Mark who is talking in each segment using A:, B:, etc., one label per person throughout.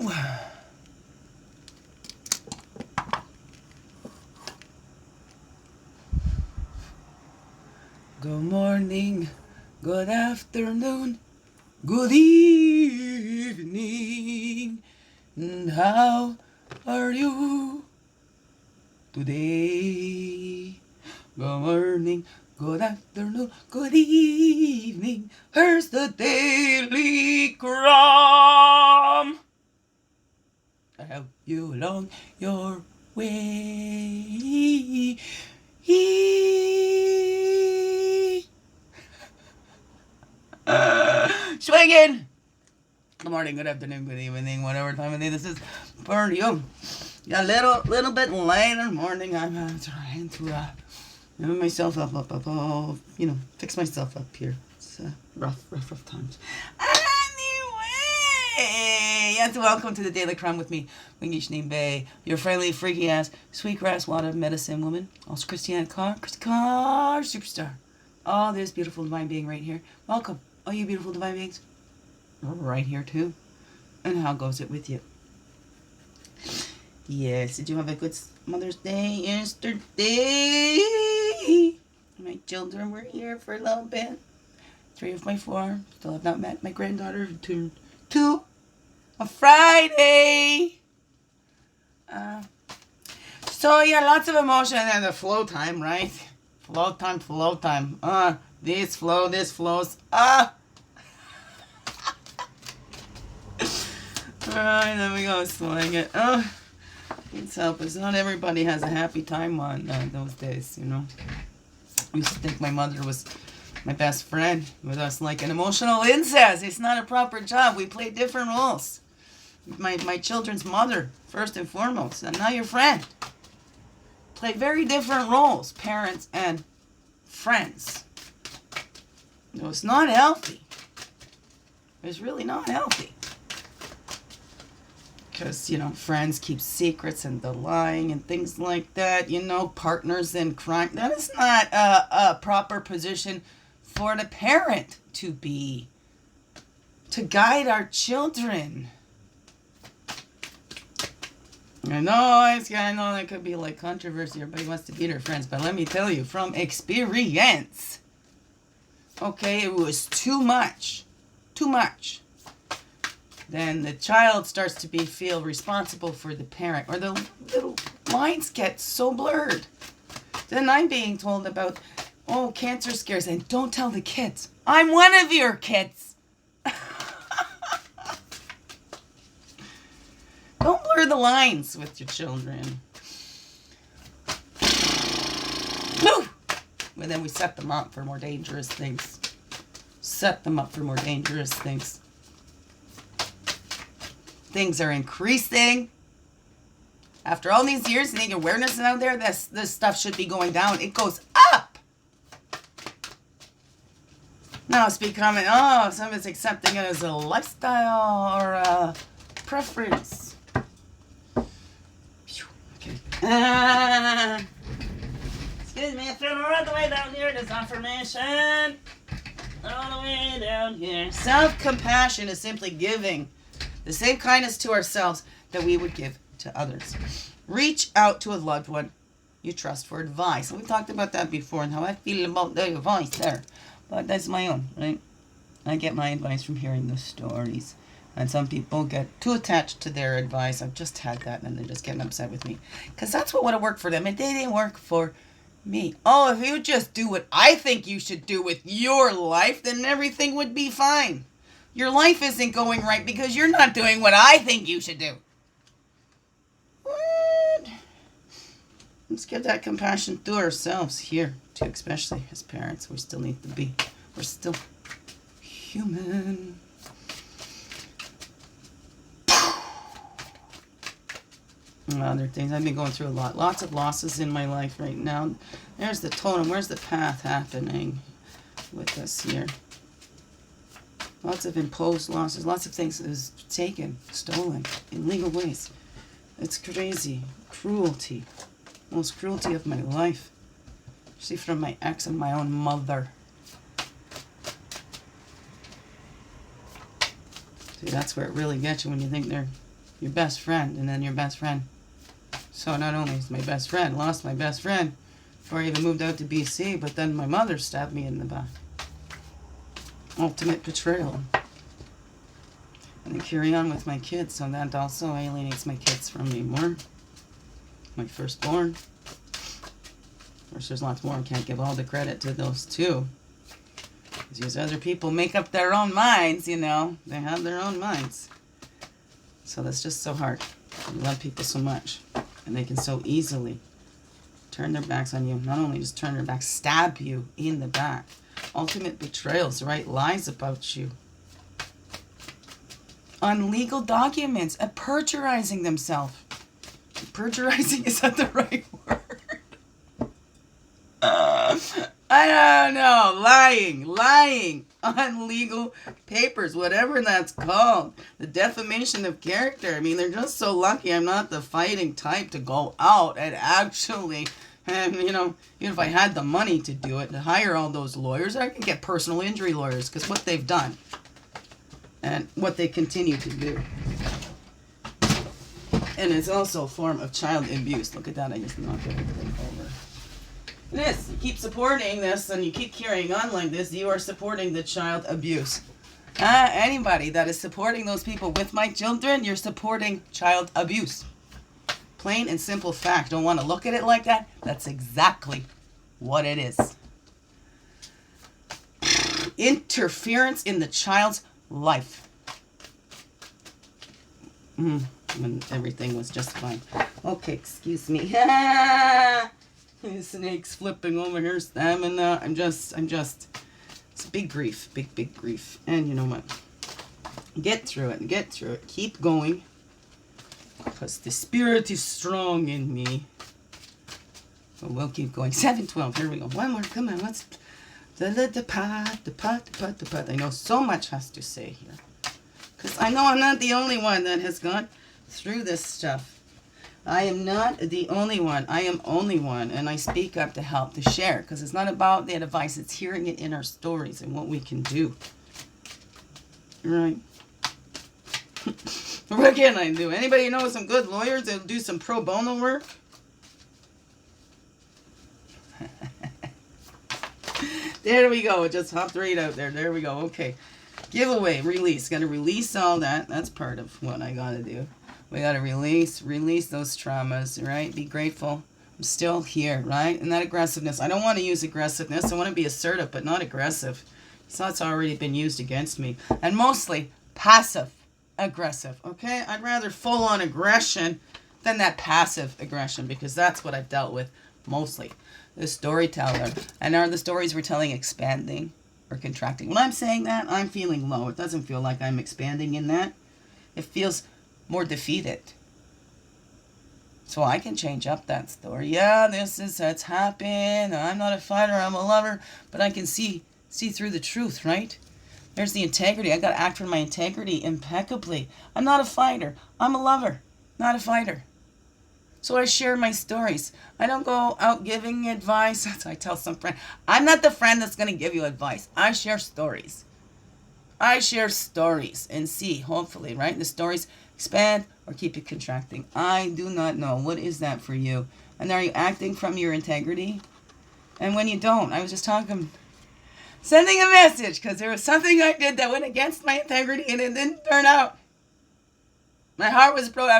A: Good morning, good afternoon, good evening, and how are you today? Good morning, good afternoon, good evening. Here's the Daily CRUMB. I help you along your way. Swinging. Good morning, good afternoon, good evening, whatever time of day this is for you. Yeah, little bit later morning. I'm trying to move myself up, fix myself up here. It's rough times. Anyway, yes, welcome to the Daily CRUMB with me, Wingish named Bay, your friendly, freaky ass, sweetgrass water medicine woman, also Christiane Carr superstar. Oh, this beautiful divine being right here. Welcome, all you beautiful divine beings. We're right here too. And how goes it with you? Yes, did you have a good Mother's Day yesterday? My children were here for a little bit. 3 of my 4. Still have not met my granddaughter who turned 2 on Friday. So yeah, lots of emotion and the flow time, right? Flow time. This flows. Alright, then we go swing it. Let's help us. Not everybody has a happy time on those days, you know. I used to think my mother was my best friend, with us like an emotional incest. It's not a proper job. We play different roles. My children's mother, first and foremost, and now your friend. Play very different roles, parents and friends. No, it's not healthy. It's really not healthy. Because, friends keep secrets and the lying and things like that. Partners in crime. That is not a proper position for the parent to be. To guide our children. I know that could be like controversy. Everybody wants to beat her friends. But let me tell you, from experience. Okay, it was too much. Then the child starts to feel responsible for the parent, or the little lines get so blurred. Then I'm being told about, cancer scares, and don't tell the kids. I'm one of your kids. Don't blur the lines with your children. Woo! And then we set them up for more dangerous things. Things are increasing. After all these years, the awareness is out there, this stuff should be going down. It goes up. Now it's becoming, someone's accepting it as a lifestyle or a preference. Okay. Excuse me, I threw it all the way down here. This affirmation. All the way down here. Self-compassion is simply giving the same kindness to ourselves that we would give to others. Reach out to a loved one you trust for advice. And we talked about that before and how I feel about the advice there. But that's my own, right? I get my advice from hearing the stories. And some people get too attached to their advice. I've just had that and they're just getting upset with me. Because that's what would have worked for them. And they didn't work for me. If you just do what I think you should do with your life, then everything would be fine. Your life isn't going right because you're not doing what I think you should do. What? Let's give that compassion to ourselves here, too, especially as parents. We still need to be. We're still human. And other things. I've been going through a lot. Lots of losses in my life right now. There's the totem. Where's the path happening with us here? Lots of imposed losses. Lots of things is taken, stolen, in legal ways. It's crazy. Cruelty. Most cruelty of my life. Especially from my ex and my own mother. See, that's where it really gets you when you think they're your best friend, and then your best friend. So not only is my best friend, lost my best friend before I even moved out to BC, but then my mother stabbed me in the back. Ultimate betrayal. And then carry on with my kids, so that also alienates my kids from me more. My firstborn. Of course, there's lots more. I can't give all the credit to those two. Because these other people make up their own minds, you know. They have their own minds. So that's just so hard. You love people so much. And they can so easily turn their backs on you. Not only just turn their back, stab you in the back. Ultimate betrayals, write lies about you. On legal documents, perjurizing themselves. Perjurizing, is that the right word? I don't know. Lying on legal papers, whatever that's called. The defamation of character. I mean, they're just so lucky I'm not the fighting type to go out and actually, and you know, even if I had the money to do it, to hire all those lawyers, I can get personal injury lawyers, because what they've done and what they continue to do. And it's also a form of child abuse. Look at that, I just knocked everything over. This, you keep supporting this and you keep carrying on like this, you are supporting the child abuse. Anybody that is supporting those people with my children, you're supporting child abuse. Plain and simple fact. Don't want to look at it like that? That's exactly what it is. Interference in the child's life. When everything was just fine. Okay, excuse me. Snake's flipping over here, stamina. I'm just, it's big grief, big grief. And you know what? Get through it, keep going. Because the spirit is strong in me. So we'll keep going. 7:12, here we go. One more, come on, let's, the pot. I know so much has to say here. Because I know I'm not the only one that has gone through this stuff. I am not the only one. I am only one. And I speak up to help, to share. Because it's not about that advice. It's hearing it in our stories and what we can do. Right. What can I do? Anybody know some good lawyers that'll do some pro bono work? There we go. It just hopped right out there. There we go. Okay. Giveaway. Release. Got to release all that. That's part of what I got to do. We got to release those traumas, right? Be grateful. I'm still here, right? And that aggressiveness. I don't want to use aggressiveness. I want to be assertive, but not aggressive. So that's already been used against me. And mostly passive aggressive, okay? I'd rather full-on aggression than that passive aggression, because that's what I've dealt with mostly. The storyteller. And are the stories we're telling expanding or contracting? When I'm saying that, I'm feeling low. It doesn't feel like I'm expanding in that. It feels more defeated. So I can change up that story. Yeah, that's happened. I'm not a fighter, I'm a lover. But I can see through the truth, right? There's the integrity. I got to act for my integrity impeccably. I'm not a fighter. I'm a lover, not a fighter. So I share my stories. I don't go out giving advice. That's what I tell some friend. I'm not the friend that's going to give you advice. I share stories. I share stories and see, hopefully, right? The stories expand or keep you contracting. I do not know. What is that for you? And are you acting from your integrity? And when you don't, I was just sending a message because there was something I did that went against my integrity and it didn't turn out. My heart was broken. I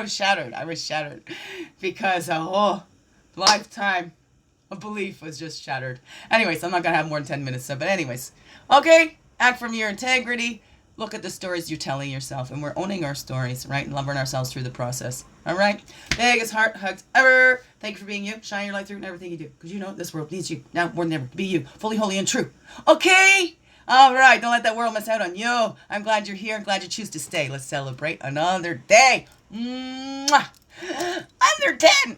A: was shattered because a whole lifetime of belief was just shattered. Anyways, I'm not going to have more than 10 minutes. But anyways, okay, act from your integrity. Look at the stories you're telling yourself. And we're owning our stories, right? And loving ourselves through the process. All right? Biggest heart hugs ever. Thank you for being you. Shine your light through in everything you do. Because you know this world needs you now more than ever to be you. Fully, holy, and true. Okay? All right. Don't let that world miss out on you. I'm glad you're here. I'm glad you choose to stay. Let's celebrate another day. Mwah! Under 10.